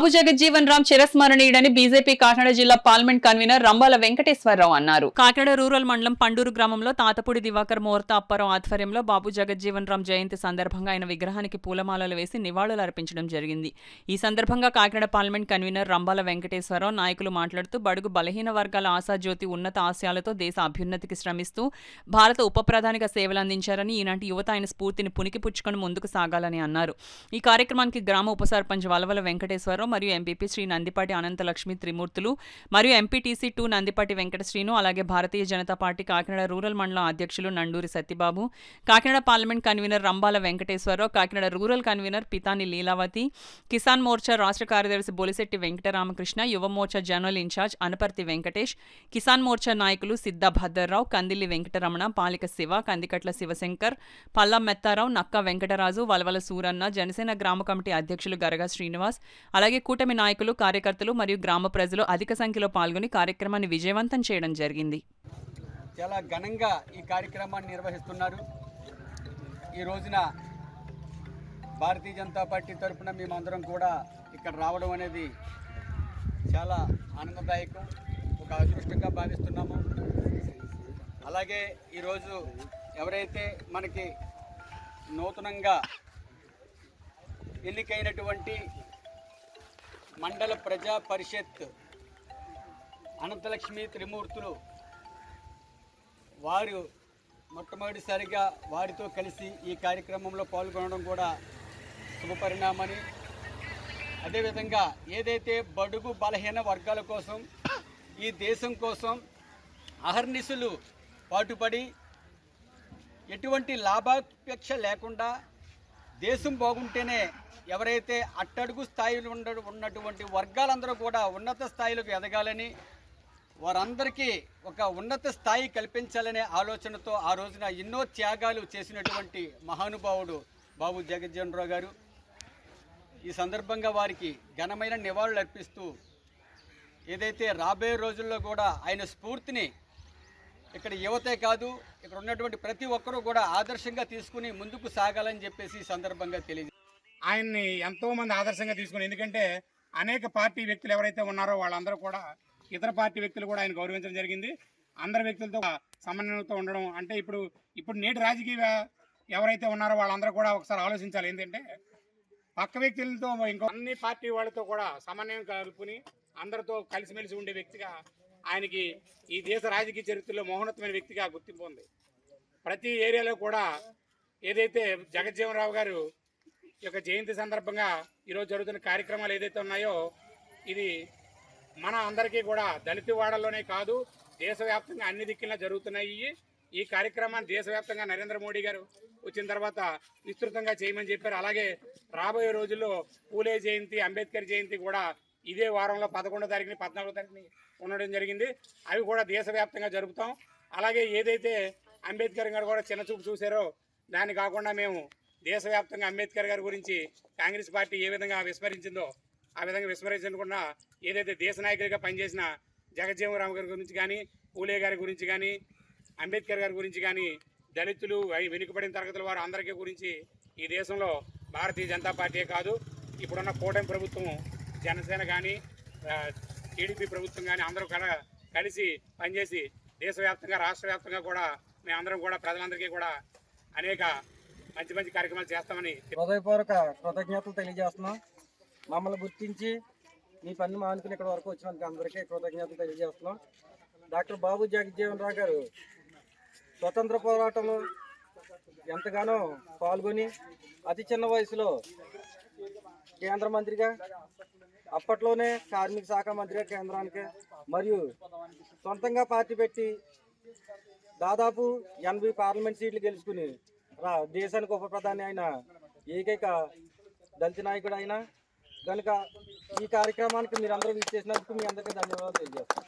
బాబు Jagjivan Ram చిరస్మరణీయుడని BJP Kakinada జిల్లా parliament convener Rambala Venkateswararao అన్నారు. Kakinada rural మండలం పండూరు గ్రామంలో తాతపూడి దివాకర్ ముహూర్త అప్పారావు ఆధ్వర్యంలో బాబు జగజ్జీవన్ రామ్ జయంతి సందర్భంగా ఆయన విగ్రహానికి పూలమాలలు వేసి నివాళులు అర్పించడం జరిగింది. ఈ సందర్భంగా కాకినాడ పార్లమెంట్ కన్వీనర్ రంబాల వెంకటేశ్వరరావు నాయకులు మాట్లాడుతూ బడుగు బలహీన వర్గాల ఆశాజ్యోతి ఉన్నత ఆశయాలతో దేశ అభ్యున్నతికి శ్రమిస్తూ భారత ఉప ప్రధానిగా సేవలందించారని, ఈనాటి యువత ఆయన స్ఫూర్తిని పుణికిపుచ్చుకొని ముందుకు సాగాలని అన్నారు. ఈ కార్యక్రమానికి గ్రామ ఉప సర్పంచ్ వలవల వెంకటేశ్వరరావు మరియు ఎంపీపీ శ్రీ నందిపాటి అనంతలక్ష్మి త్రిమూర్తులు మరియు ఎంపీటీసీ 2 నందిపాటి వెంకటశ్రీను, అలాగే భారతీయ జనతా పార్టీ కాకినాడ రూరల్ మండలం అధ్యక్షులు Nanduri Satyababu, Kakinada parliament convener Rambala Venkateswararao, Kakinada rural convener Pitani Leelavathi, Kisan Morcha రాష్ట్ర కార్యదర్శి బొలిశెట్టి వెంకటరామకృష్ణ, యువ మోర్చా జనరల్ ఇన్ఛార్జ్ అనపర్తి వెంకటేష్, కిసాన్ మోర్చా నాయకులు సిద్ధ భద్దర్రావు, కందిల్లి వెంకటరమణ, పాలిక శివ, కందికట్ల శివశంకర్, పల్లా మెత్తారావు, నక్క వెంకటరాజు, వలవల సూరన్న, జనసేన గ్రామ కమిటీ అధ్యక్షులు గరగా శ్రీనివాస్, అలాగే కూటమి నాయకులు, కార్యకర్తలు మరియు గ్రామ ప్రజలు అధిక సంఖ్యలో పాల్గొని కార్యక్రమాన్ని విజయవంతం చేయడం జరిగింది. చాలా ఘనంగా ఈ కార్యక్రమాన్ని నిర్వహిస్తున్నారు. ఈ రోజున భారతీయ జనతా పార్టీ తరఫున మేమందరం కూడా ఇక్కడ రావడం అనేది చాలా ఆనందదాయకం, ఒక అదృష్టంగా భావిస్తున్నాము. అలాగే ఈరోజు ఎవరైతే మనకి నూతనంగా ఎన్నికైనటువంటి మండల ప్రజా పరిషత్ అనంతలక్ష్మి త్రిమూర్తులు వారు మొట్టమొదటిసారిగా వారితో కలిసి ఈ కార్యక్రమంలో పాల్గొనడం కూడా శుభపరిణామని, అదేవిధంగా ఏదైతే బడుగు బలహీన వర్గాల కోసం ఈ దేశం కోసం అహర్నిశలు పాటుపడి ఎటువంటి లాభాపేక్ష లేకుండా దేశం బాగుంటేనే ఎవరైతే అట్టడుగు స్థాయిలో ఉన్నటువంటి వర్గాలందరూ కూడా ఉన్నత స్థాయిలోకి ఎదగాలని, వారందరికీ ఒక ఉన్నత స్థాయి కల్పించాలనే ఆలోచనతో ఆ రోజున ఎన్నో త్యాగాలు చేసినటువంటి మహానుభావుడు బాబు జగజ్జీవన్ రావు గారు. ఈ సందర్భంగా వారికి ఘనమైన నివాళులు అర్పిస్తూ ఏదైతే రాబోయే రోజుల్లో కూడా ఆయన స్ఫూర్తిని ఇక్కడ యువతే కాదు ఇక్కడ ఉన్నటువంటి ప్రతి ఒక్కరూ కూడా ఆదర్శంగా తీసుకుని ముందుకు సాగాలని చెప్పేసి ఈ సందర్భంగా తెలియదు. ఆయన్ని ఎంతోమంది ఆదర్శంగా తీసుకుని, ఎందుకంటే అనేక పార్టీ వ్యక్తులు ఎవరైతే ఉన్నారో వాళ్ళందరూ కూడా ఇతర పార్టీ వ్యక్తులు కూడా ఆయన గౌరవించడం జరిగింది. అందరి వ్యక్తులతో సమన్వయంతో ఉండడం అంటే ఇప్పుడు నేటి రాజకీయ ఎవరైతే ఉన్నారో వాళ్ళందరూ కూడా ఒకసారి ఆలోచించాలి. ఏంటంటే పక్క వ్యక్తులతో ఇంకో అన్ని పార్టీ వాళ్ళతో కూడా సమన్వయం కలుపుకుని అందరితో కలిసిమెలిసి ఉండే వ్యక్తిగా ఆయనకి ఈ దేశ రాజకీయ చరిత్రలో మహోన్నతమైన వ్యక్తిగా గుర్తింపు ఉంది. ప్రతి ఏరియాలో కూడా ఏదైతే జగజ్జీవన్ రావు గారు యొక్క జయంతి సందర్భంగా ఈరోజు జరుగుతున్న కార్యక్రమాలు ఏదైతే ఉన్నాయో ఇది మన అందరికీ కూడా దళిత వాడల్లోనే కాదు దేశవ్యాప్తంగా అన్ని దిక్కులా జరుగుతున్నాయి. ఈ కార్యక్రమాన్ని దేశవ్యాప్తంగా నరేంద్ర మోడీ గారు వచ్చిన తర్వాత విస్తృతంగా చేయమని చెప్పారు. అలాగే రాబోయే రోజుల్లో పూలే జయంతి, అంబేద్కర్ జయంతి కూడా ఇదే వారంలో 11వ తారీఖుని 14వ తారీఖుని ఉండడం జరిగింది. అవి కూడా దేశవ్యాప్తంగా జరుపుతాం. అలాగే ఏదైతే అంబేద్కర్ గారు కూడా చిన్నచూపు చూశారో దాన్ని కాకుండా మేము దేశవ్యాప్తంగా అంబేద్కర్ గారి గురించి కాంగ్రెస్ పార్టీ ఏ విధంగా విస్మరించిందో ఆ విధంగా విస్మరించకుండా ఏదైతే దేశ నాయకుడిగా పనిచేసిన జగజ్జీవన్ రామ్ గారి గురించి కానీ, పూలే గారి గురించి కానీ, అంబేద్కర్ గారి గురించి కానీ, దళితులు వెనుకబడిన తరగతుల వారు అందరికీ గురించి ఈ దేశంలో భారతీయ జనతా పార్టీ కాదు ఇప్పుడున్న కూటమి ప్రభుత్వం జనసేన కానీ టీడీపీ ప్రభుత్వం కానీ అందరూ కూడా కలిసి పనిచేసి దేశవ్యాప్తంగా రాష్ట్ర వ్యాప్తంగా కూడా మేమందరం కూడా ప్రజలందరికీ కూడా అనేక మంచి మంచి కార్యక్రమాలు చేస్తామని హృదయపూర్వక కృతజ్ఞతలు తెలియజేస్తున్నాం. మమ్మల్ని గుర్తించి మీ పని మానుకుని ఇక్కడ వరకు వచ్చినందుకు అందరికీ కృతజ్ఞతలు తెలియజేస్తున్నాం. డాక్టర్ బాబు జగజ్జీవన్ రావు గారు స్వతంత్ర పోరాటంలో ఎంతగానో పాల్గొని అతి చిన్న వయసులో కేంద్ర మంత్రిగా, అప్పట్లోనే కార్మిక శాఖ మంత్రిగా కేంద్రానికి, మరియు సొంతంగా పార్టీ పెట్టి దాదాపు 80 పార్లమెంట్ సీట్లు గెలుచుకుని దేశానికి ఉప ప్రధాని అయిన ఏకైక దళిత నాయకుడు అయినా కనుక ఈ కార్యక్రమానికి మీరందరూ విచ్చేసినందుకు మీ అందరికీ ధన్యవాదాలు తెలియజేస్తాను.